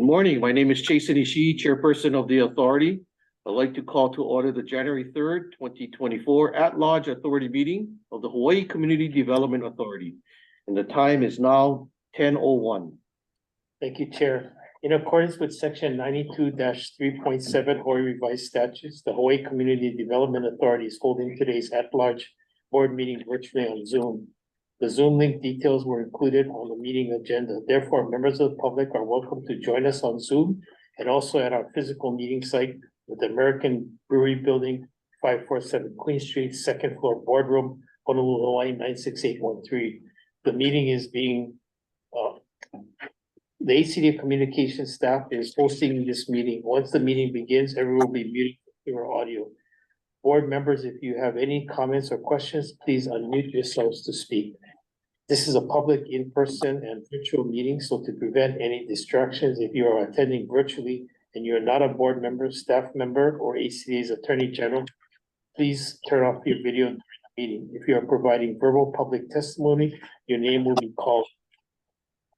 Good morning. My name is Chasen Ishii, Chairperson of the Authority. I'd like to call to order the January 3rd, 2024 At-Large Authority Meeting of the Hawaii Community Development Authority. And the time is now 10:01. Thank you, Chair. In accordance with Section 92-3.7 Hawaii Revised Statutes, the Hawaii Community Development Authority is holding today's at-large board meeting virtually on Zoom. The Zoom link details were included on the meeting agenda. Therefore, members of the public are welcome to join us on Zoom and also at our physical meeting site with the American Brewery Building, 547 Queen Street, second floor boardroom, Honolulu, Hawaii, 96813. The meeting is being the HCDA communication staff is hosting this meeting. Once the meeting begins, everyone will be muted your audio. Board members, if you have any comments or questions, please unmute yourselves to speak. This is a public in-person and virtual meeting, so to prevent any distractions, if you are attending virtually and you're not a board member, staff member, or HCDA's Attorney General, please turn off your video during the meeting. If you are providing verbal public testimony, your name will be called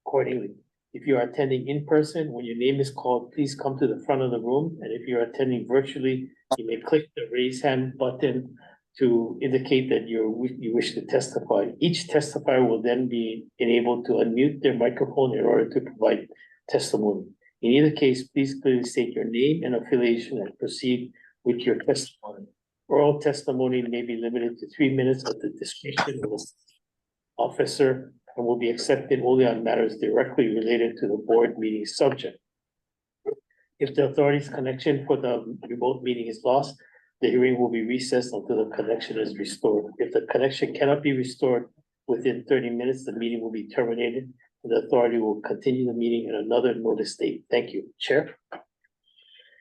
accordingly. If you are attending in person, when your name is called, please come to the front of the room. And if you're attending virtually, you may click the raise hand button to indicate that you wish to testify. Each testifier will then be enabled to unmute their microphone in order to provide testimony. In either case, please clearly state your name and affiliation and proceed with your testimony. Oral testimony may be limited to 3 minutes at the discretion of the officer and will be accepted only on matters directly related to the board meeting subject. If the authority's connection for the remote meeting is lost, the hearing will be recessed until the connection is restored. If the connection cannot be restored within 30 minutes, the meeting will be terminated and the authority will continue the meeting at another notice date. Thank you. Chair.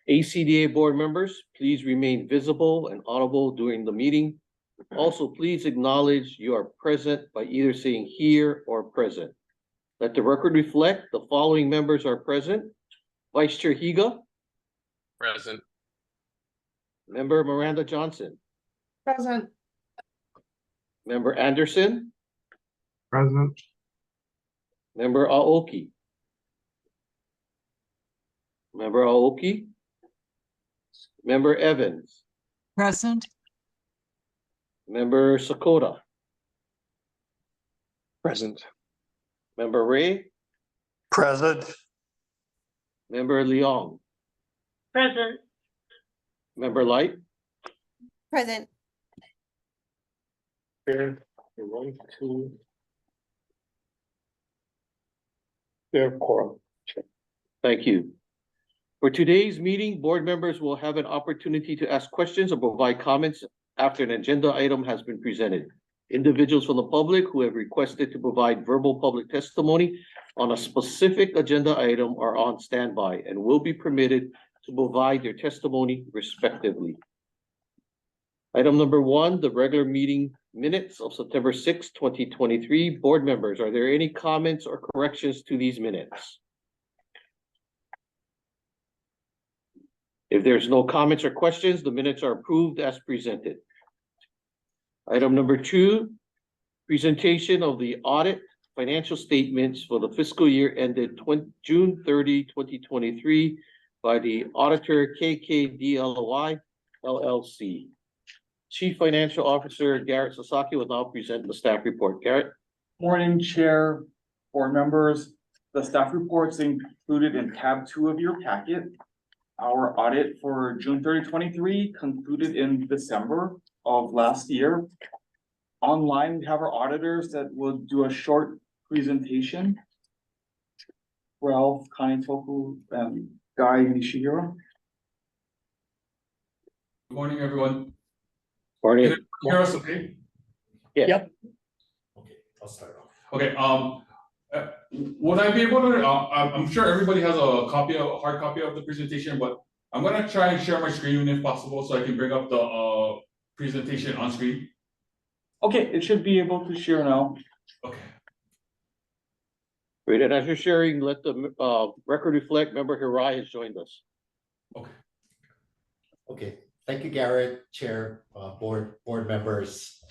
HCDA board members, please remain visible and audible during the meeting. Also, please acknowledge you are present by either saying here or present. Let the record reflect the following members are present. Vice Chair Higa. Present. Member Miranda Johnson. Present. Member Anderson. Present. Member Aoki. Member Aoki. Member Evans. Present. Member Sakota. Present. Member Ray. Present. Member Leong. Present. Member Light. Present. Chair, 1, 2. Fair quorum. Thank you. For today's meeting, board members will have an opportunity to ask questions or provide comments after an agenda item has been presented. Individuals from the public who have requested to provide verbal public testimony on a specific agenda item are on standby and will be permitted to provide their testimony respectively. Item number 1, the regular meeting minutes of September 6, 2023. Board members, are there any comments or corrections to these minutes? If there's no comments or questions, the minutes are approved as presented. Item number 2, presentation of the audit financial statements for the fiscal year ended June 30, 2023 by the auditor KKDLOI LLC. Chief Financial Officer Garrett Sasaki will now present the staff report. Garrett. Morning, Chair, board members. The staff report's included in tab 2 of your packet. Our audit for June 30, 2023 concluded in December of last year. Online, we have our auditors that will do a short presentation. Ralph Kanetoku and Guy Nishihiro. Good morning, everyone. Morning. Can you hear us okay? Yeah. Yep. Okay, I'll start off. Okay, would I be able to, I'm sure everybody has a hard copy of the presentation, but I'm gonna try and share my screen if possible so I can bring up the presentation on screen. Okay, it should be able to share now. Okay. Great, and as you're sharing, let the record reflect, member Hirai has joined us. Okay. Okay, thank you, Garrett, Chair, board members.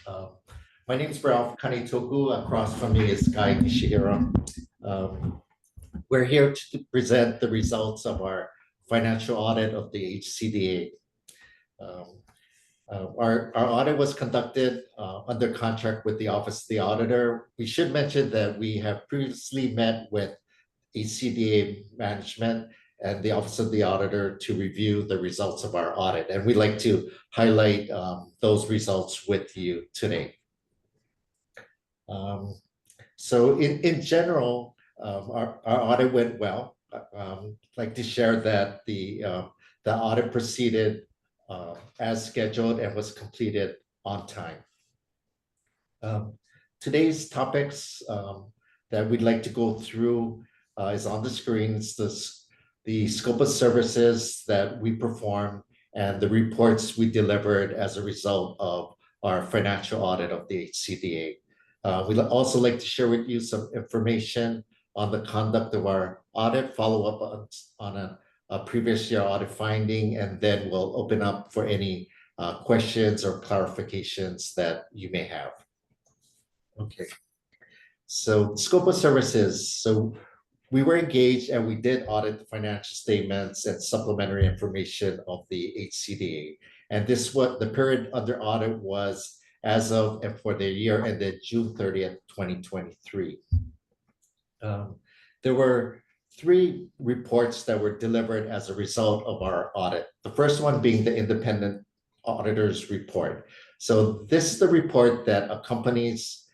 My name is Ralph Kanetoku. Across from me is Guy Nishihiro. We're here to present the results of our financial audit of the HCDA. Our audit was conducted under contract with the Office of the Auditor. We should mention that we have previously met with HCDA management and the Office of the Auditor to review the results of our audit. And we'd like to highlight those results with you today. So in general, our audit went well. I'd like to share that the audit proceeded as scheduled and was completed on time. Today's topics that we'd like to go through is on the screen. It's the scope of services that we perform and the reports we delivered as a result of our financial audit of the HCDA. We'd also like to share with you some information on the conduct of our audit, follow up on a previous year audit finding, and then we'll open up for any questions or clarifications that you may have. Okay, so scope of services. So we were engaged and we did audit the financial statements and supplementary information of the HCDA. And this what the period under audit was as of and for the year ended June 30th, 2023. There were 3 reports that were delivered as a result of our audit. The first one being the independent auditor's report. So this is the report that accompanies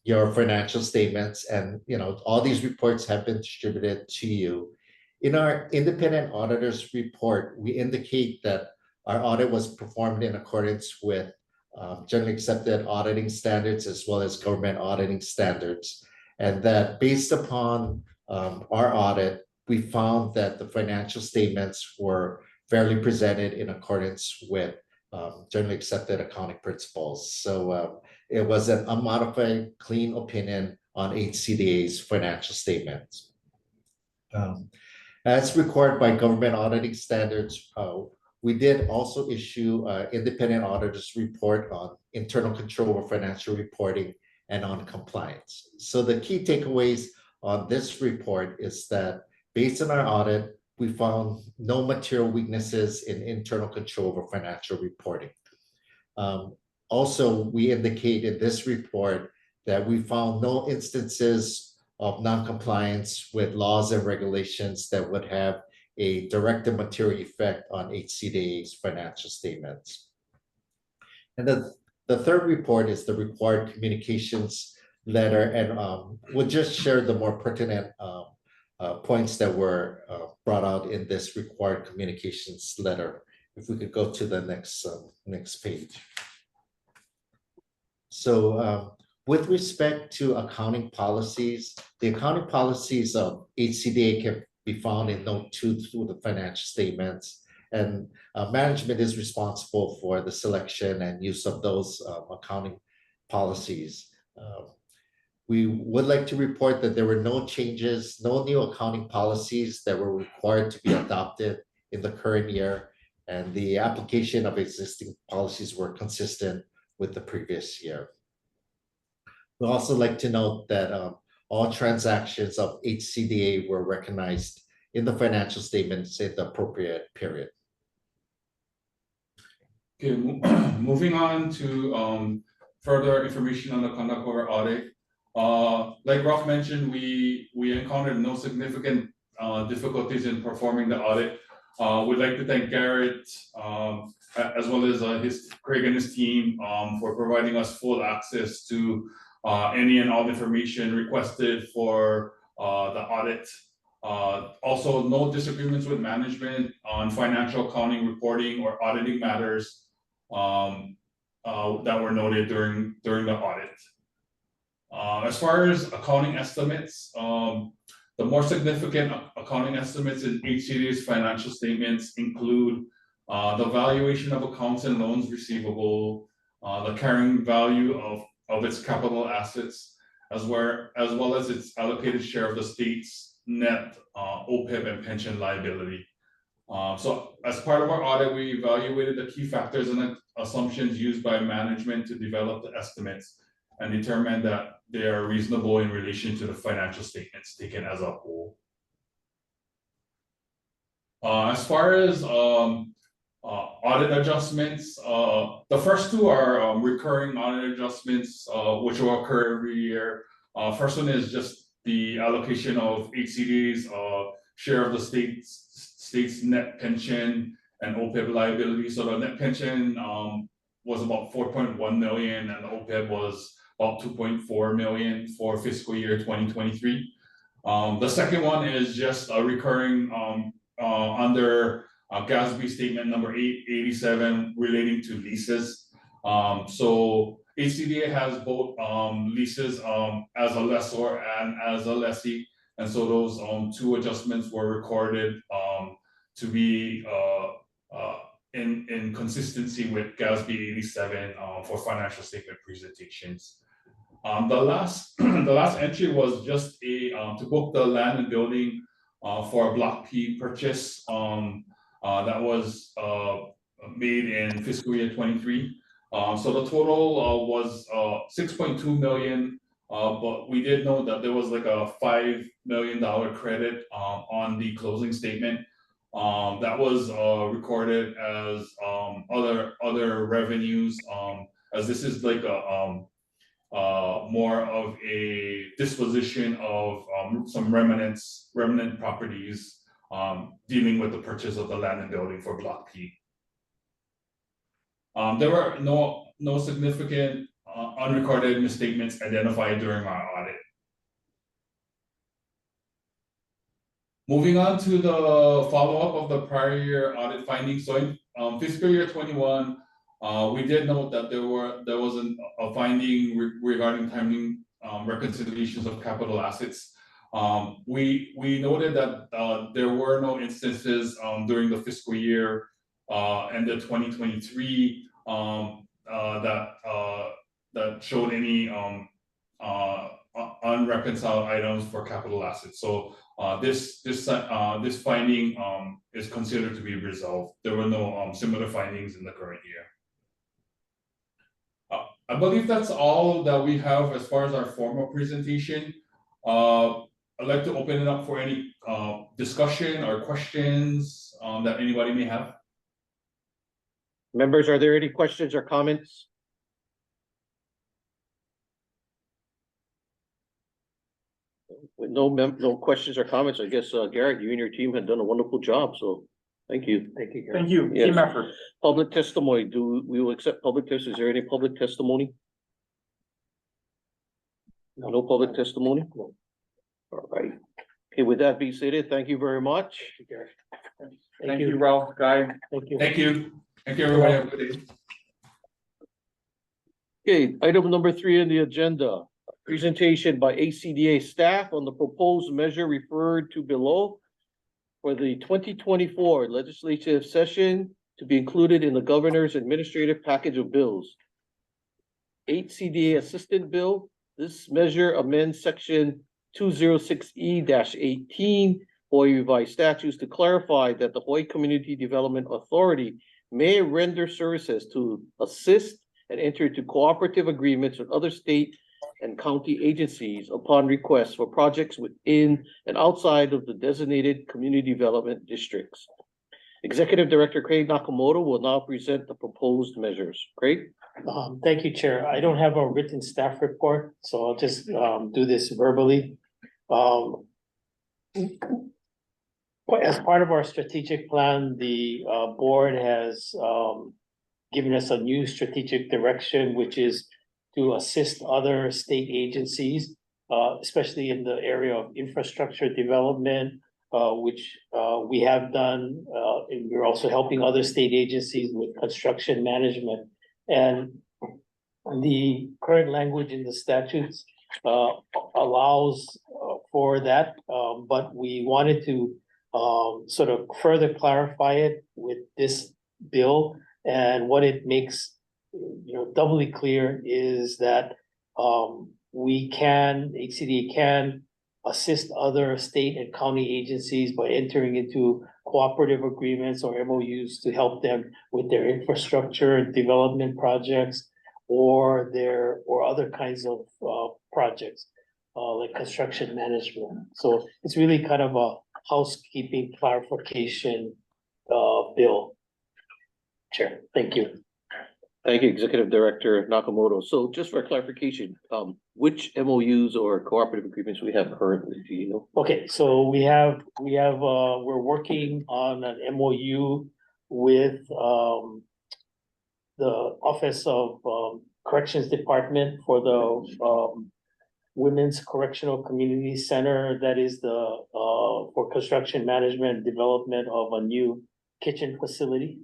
your financial statements, and all these reports have been distributed to you. In our independent auditor's report, we indicate that our audit was performed in accordance with generally accepted auditing standards as well as government auditing standards, and that based upon our audit, we found that the financial statements were fairly presented in accordance with generally accepted accounting principles. So it was an unmodified, clean opinion on HCDA's financial statements. As required by government auditing standards, we did also issue an independent auditor's report on internal control over financial reporting and on compliance. So the key takeaways on this report is that based on our audit, we found no material weaknesses in internal control over financial reporting. Also, we indicate in this report that we found no instances of non-compliance with laws and regulations that would have a direct and material effect on HCDA's financial statements. And the third report is the required communications letter, and we'll just share the more pertinent points that were brought out in this required communications letter. If we could go to the next page. So with respect to accounting policies, the accounting policies of HCDA can be found in note 2 through the financial statements, and management is responsible for the selection and use of those accounting policies. We would like to report that there were no changes, no new accounting policies that were required to be adopted in the current year, and the application of existing policies were consistent with the previous year. We'd also like to note that all transactions of HCDA were recognized in the financial statements in the appropriate period. Okay, moving on to further information on the conduct of our audit. Like Ralph mentioned, we encountered no significant difficulties in performing the audit. We'd like to thank Garrett as well as Craig and his team for providing us full access to any and all information requested for the audit. Also, no disagreements with management on financial accounting reporting or auditing matters that were noted during the audit. As far as accounting estimates, the more significant accounting estimates in HCDA's financial statements include the valuation of accounts and loans receivable, the carrying value of its capital assets, as well as its allocated share of the state's net OPEB and pension liability. So as part of our audit, we evaluated the key factors and assumptions used by management to develop the estimates and determined that they are reasonable in relation to the financial statements taken as a whole. As far as audit adjustments, the first two are recurring audit adjustments, which will occur every year. First one is just the allocation of HCDA's share of the state's net pension and OPEB liability. So the net pension was about 4.1 million, and the OPEB was about 2.4 million for fiscal year 2023. The second one is just a recurring under GASB statement number 887 relating to leases. So HCDA has both leases as a lessor and as a lessee, and so those two adjustments were recorded to be in consistency with GASB 87 for financial statement presentations. The last entry was just to book the land and building for a Block P purchase that was made in fiscal year 23. So the total was 6.2 million, but we did know that there was like a $5 million credit on the closing statement that was recorded as other revenues, as this is like a more of a disposition of some remnant properties dealing with the purchase of the land and building for Block P. There were no significant unrecorded misstatements identified during our audit. Moving on to the follow-up of the prior year audit findings. So in fiscal year 21, we did note that there was a finding regarding timing reconciliations of capital assets. We noted that there were no instances during the fiscal year ended 2023 that showed any unreconciled items for capital assets. So this finding is considered to be resolved. There were no similar findings in the current year. I believe that's all that we have as far as our formal presentation. I'd like to open it up for any discussion or questions that anybody may have. Members, are there any questions or comments? With no questions or comments, I guess, Garrett, you and your team have done a wonderful job, so thank you. Thank you. Thank you, Yes. team effort. Public testimony, we will accept public testimony. Is there any public testimony? No public testimony? No. All right. Okay, with that being stated, thank you very much. Thank you, Ralph, Guy. Thank you. Thank you. Thank you, everybody. Have a good day. Okay, item number 3 on the agenda, presentation by HCDA staff on the proposed measure referred to below for the 2024 legislative session to be included in the governor's administrative package of bills. HCDA Assistant Bill, this measure amends section 206E-18 Hawaii Revised Statutes to clarify that the Hawaii Community Development Authority may render services to assist and enter into cooperative agreements with other state and county agencies upon request for projects within and outside of the designated community development districts. Executive Director Craig Nakamoto will now present the proposed measures. Craig? Thank you, Chair. I don't have a written staff report, so I'll just do this verbally. As part of our strategic plan, the board has given us a new strategic direction, which is to assist other state agencies, especially in the area of infrastructure development, which we have done, and we're also helping other state agencies with construction management. And the current language in the statutes allows for that, but we wanted to sort of further clarify it with this bill. And what it makes, doubly clear is that HCDA can assist other state and county agencies by entering into cooperative agreements or MOUs to help them with their infrastructure and development projects or other kinds of projects like construction management. So it's really kind of housekeeping clarification bill. Chair, thank you. Thank you, Executive Director Nakamoto. So just for clarification, which MOUs or cooperative agreements we have currently, do you know? Okay, so we're working on an MOU with the Office of Corrections Department for the Women's Correctional Community Center. That is the for construction management and development of a new kitchen facility.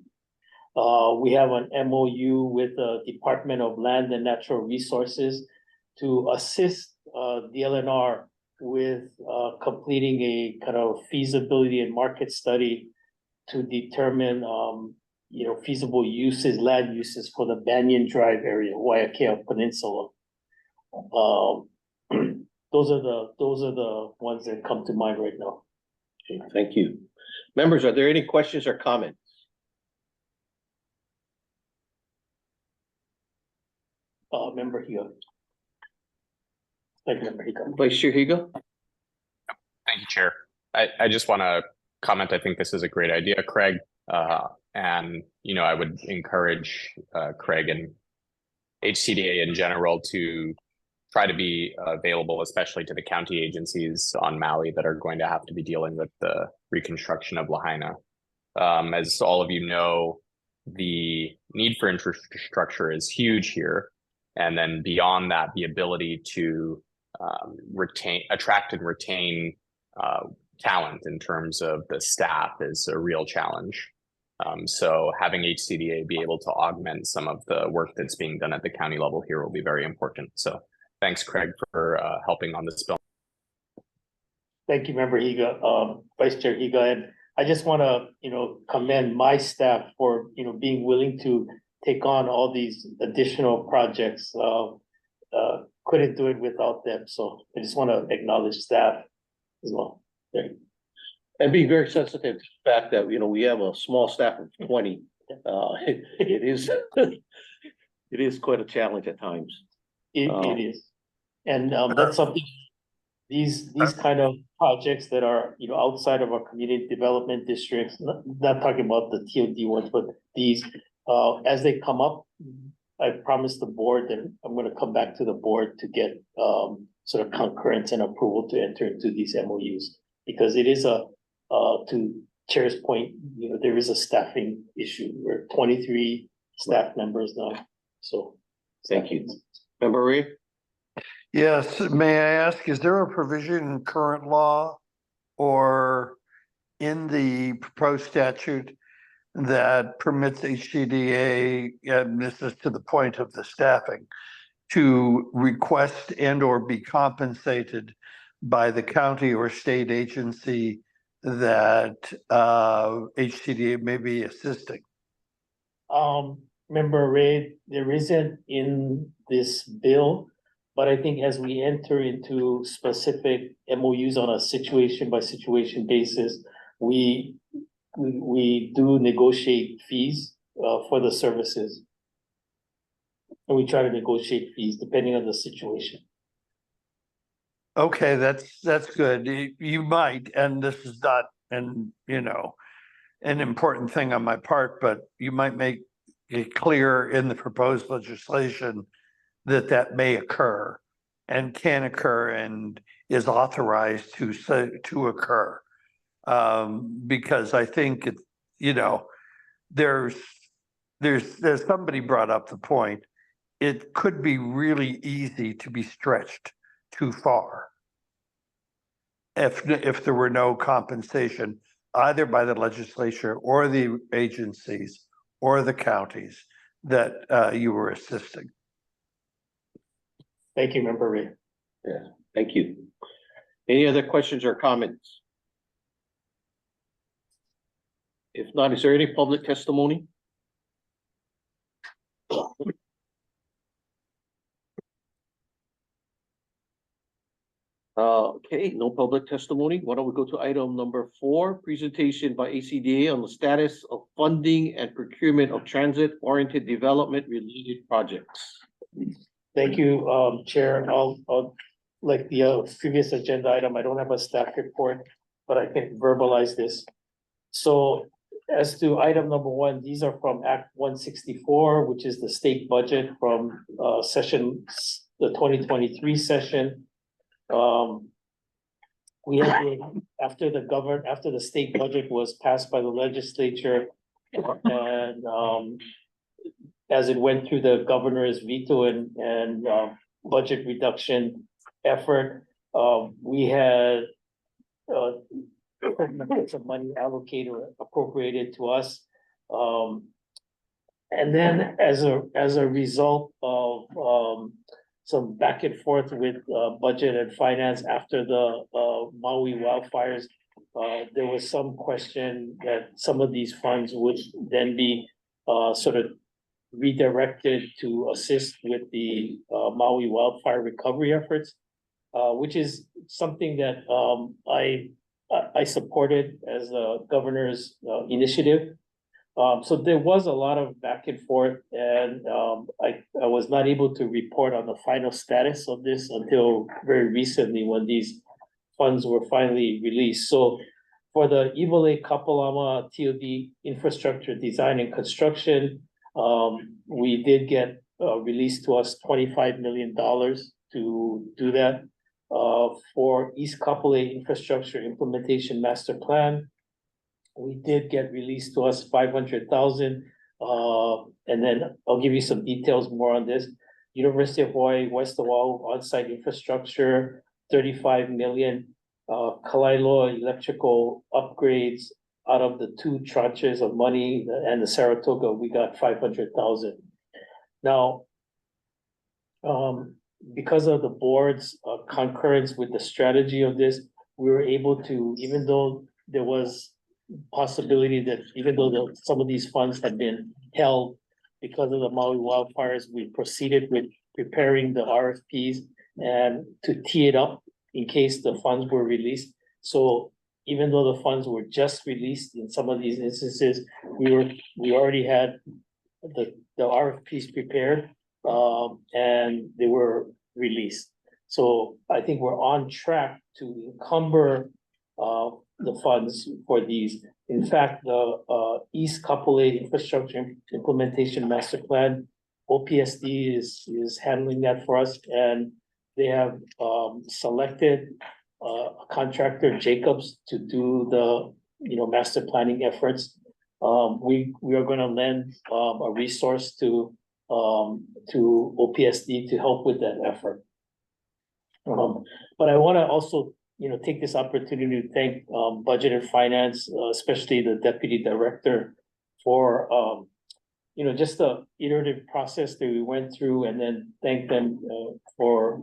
We have an MOU with the Department of Land and Natural Resources to assist DLNR with completing a kind of feasibility and market study to determine feasible uses, land uses for the Banyan Drive area, Waiakea Peninsula. Those are the ones that come to mind right now. Okay, thank you. Members, are there any questions or comments? Member Higa. Thank you, Member Higa. Vice Chair Higa? Thank you, Chair. I just want to comment. I think this is a great idea, Craig. And, I would encourage Craig and HCDA in general to try to be available, especially to the county agencies on Maui that are going to have to be dealing with the reconstruction of Lahaina. As all of you know, the need for infrastructure is huge here. And then beyond that, the ability to attract and retain talent in terms of the staff is a real challenge. So having HCDA be able to augment some of the work that's being done at the county level here will be very important. So thanks, Craig, for helping on this bill. Thank you, Member Higa, Vice Chair Higa, and I just want to, commend my staff for, being willing to take on all these additional projects. Couldn't do it without them, so I just want to acknowledge staff as well. There. And being very sensitive to the fact that, we have a small staff of 20. It is quite a challenge at times. It is. And that's something, these kind of projects that are, outside of our community development districts, not talking about the TOD ones, but these, as they come up, I promised the board that I'm going to come back to the board to get sort of concurrence and approval to enter into these MOUs, because it is to Chair's point, there is a staffing issue. We're 23 staff members now, so. Thank you. Member Ray? Yes, may I ask, is there a provision in current law or in the proposed statute that permits HCDA, and this is to the point of the staffing, to request and or be compensated by the county or state agency that HCDA may be assisting? Member Ray, there isn't in this bill, but I think as we enter into specific MOUs on a situation by situation basis, we do negotiate fees for the services. And we try to negotiate fees depending on the situation. Okay, that's good. You might, and this is not an important thing on my part, but you might make it clear in the proposed legislation that may occur and can occur and is authorized to occur. Because I think there's somebody brought up the point. It could be really easy to be stretched too far if there were no compensation either by the legislature or the agencies or the counties that you were assisting. Thank you, Member Ray. Yeah, thank you. Any other questions or comments? If not, is there any public testimony? Okay, no public testimony. Why don't we go to item number 4, presentation by ACDA on the status of funding and procurement of transit-oriented development related projects. Thank you, Chair. I'll like the previous agenda item, I don't have a staff report. but I can verbalize this. So as to item number one, these are from Act 164, which is the state budget from the 2023 session. We had after the state budget was passed by the legislature, and as it went through the governor's veto and budget reduction effort, we had some money allocated or appropriated to us. And then as a result of some back and forth with budget and finance after the Maui wildfires, there was some question that some of these funds would then be sort of redirected to assist with the Maui wildfire recovery efforts, which is something that I supported as the governor's initiative. So there was a lot of back and forth, and I was not able to report on the final status of this until very recently when these funds were finally released. So for the Iwole Kapalama TOD infrastructure design and construction, we did get released to us $25 million to do that. For East Kapolei infrastructure implementation master plan, we did get released to us 500,000. And then I'll give you some details more on this. University of Hawaii West Oahu on-site infrastructure, 35 million. Kalaeloa electrical upgrades out of the 2 tranches of money, and the Saratoga, we got 500,000. Now, because of the board's concurrence with the strategy of this, we were able to, even though there was possibility that even though some of these funds had been held because of the Maui wildfires, we proceeded with preparing the RFPs and to tee it up in case the funds were released. So even though the funds were just released in some of these instances, we already had the RFPs prepared, and they were released. So I think we're on track to encumber the funds for these. In fact, the East Kapolei infrastructure implementation master plan, OPSD is handling that for us, and they have selected a contractor, Jacobs, to do the master planning efforts. We are going to lend a resource to OPSD to help with that effort. But I want to also take this opportunity to thank Budget and Finance, especially the Deputy Director, for just the iterative process that we went through, and then thank them for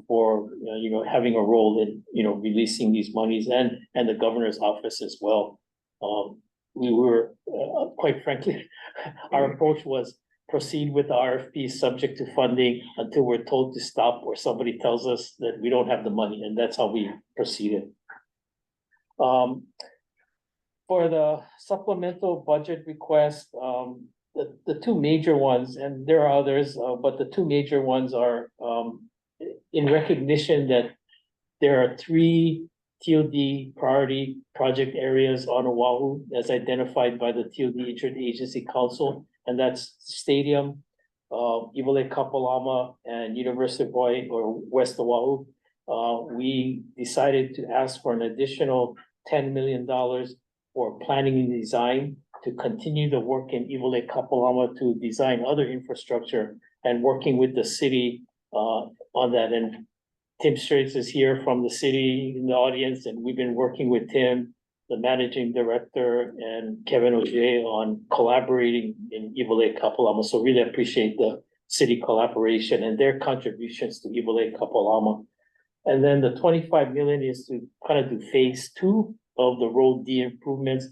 having a role in releasing these monies, and the Governor's office as well. We were quite frankly, our approach was proceed with the RFP subject to funding until we're told to stop, or somebody tells us that we don't have the money, and that's how we proceeded. For the supplemental budget request, the 2 major ones, and there are others, but the 2 major ones are in recognition that there are 3 TOD priority project areas on Oahu as identified by the TOD Interagency Council, and that's Stadium, Iwole Kapalama, and University of Hawaii or West Oahu. We decided to ask for an additional $10 million for planning and design to continue the work in Iwole Kapalama to design other infrastructure, and working with the city on that. And Tim Straits is here from the city in the audience, and we've been working with Tim, the managing director, and Kevin Oje on collaborating in Iwole Kapalama. So really appreciate the city collaboration and their contributions to Iwole Kapalama. And then the 25 million is to kind of do phase 2 of the Road D improvements.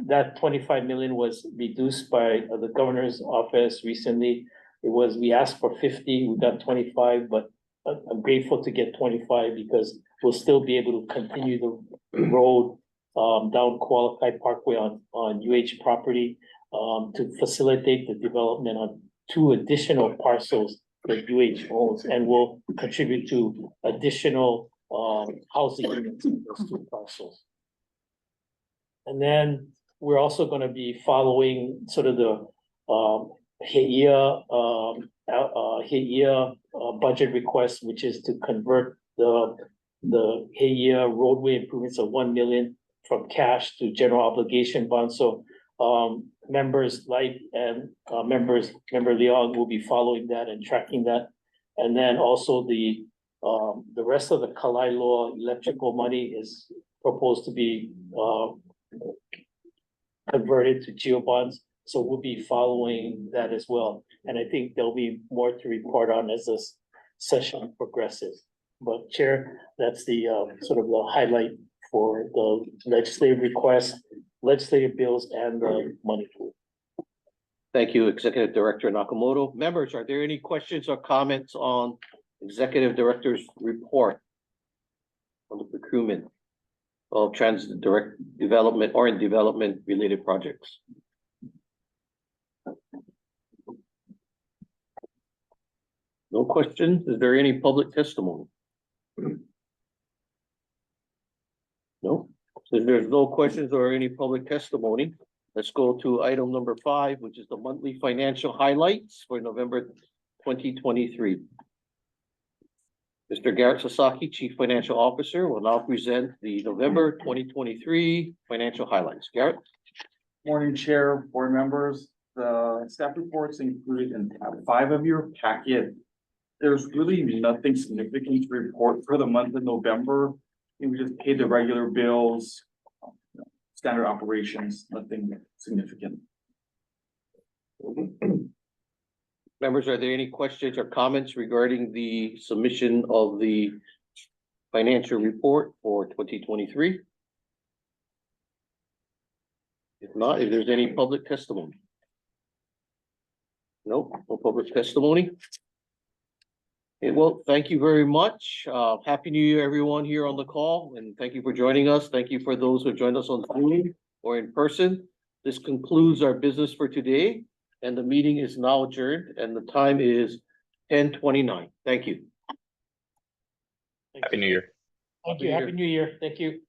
That 25 million was reduced by the governor's office recently. We asked for 50, we got 25, but I'm grateful to get 25 because we'll still be able to continue the road down Kualakai Parkway on UH property to facilitate the development on 2 additional parcels that UH owns, and will contribute to additional housing units in those 2 parcels. And then we're also gonna be following sort of the budget request, which is to convert the Heya roadway improvements of 1 million from cash to general obligation bonds. So members Light and member Leong will be following that and tracking that. And then also the rest of the Kalailo electrical money is proposed to be converted to geo bonds. So we'll be following that as well. And I think there'll be more to report on as this session progresses. But Chair, that's the sort of the highlight for the legislative requests, legislative bills, and the money pool. Thank you, Executive Director Nakamoto. Members, are there any questions or comments on Executive Director's report on the procurement of transit direct development or in development related projects? No questions? Is there any public testimony? No? So if there's no questions or any public testimony, let's go to item number 5, which is the monthly financial highlights for November 2023. Mr. Garrett Sasaki, Chief Financial Officer, will now present the November 2023 financial highlights. Garrett? Morning, Chair, board members. The staff reports included in tab 5 of your packet. There's really nothing significant to report for the month of November. We just paid the regular bills, standard operations, nothing significant. Members, are there any questions or comments regarding the submission of the financial report for 2023? If not, if there's any public testimony? No public testimony. Okay, well, thank you very much. Happy New Year, everyone here on the call, and thank you for joining us. Thank you for those who joined us on Zoom or in person. This concludes our business for today, and the meeting is now adjourned, and the time is 10:29. Thank you. Happy New Year. Thank you. Happy New Year. Thank you.